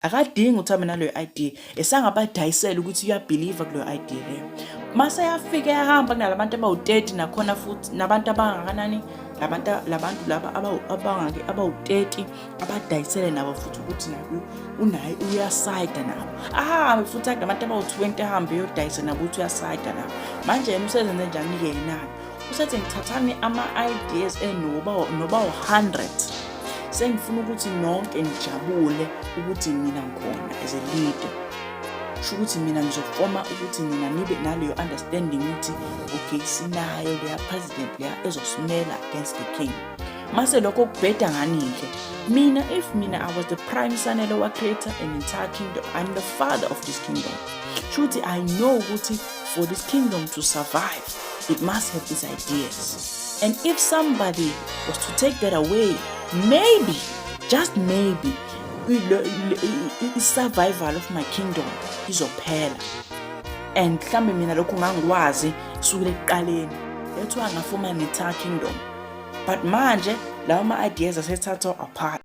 akadingi ukuthi abe naleyo idea esangabadayisela ukuthi uyabhiliva kuleyo idea leyo. Mase yafika yahamba kunalabantu abawu-30 nakhona futhi nabantu abangakanani labantu laba abawu-30 abadayisele nabo futhi ukuthi nabo unaye uyasayida nabo, ahambe futhi nabantu abawu-20 ahambe yodayisa nabo ukuthi uyasayida nabo. Manje yena usezenze njani-ke yena? Usethi ngithathani ama-ideas noba u-100 sengifuna ukuthi nonke nijabule ukuthi mina ngikhona as a leader. Sho ukuthi mina ngizofoma ukuthi nina nibe naleyo understanding ukuthi okay sinayo leya president leya ezosimela against the king. Mase lokho kubheda ngani-ke mina, if mina I was the prime son wa creator an entire kingdom, I'm the father of this kingdom. Sho ukuthi I know ukuthi for this kingdom to survive it must have these ideas, and if somebody was to take that away, maybe, just maybe, i-survival of my kingdom izophela. And mhlambe mina lokho ngangikwazi kusukela ekuqaleni, that's why ngafuma an entire kingdom. But manje lawo ma-ideas asethathwa apart.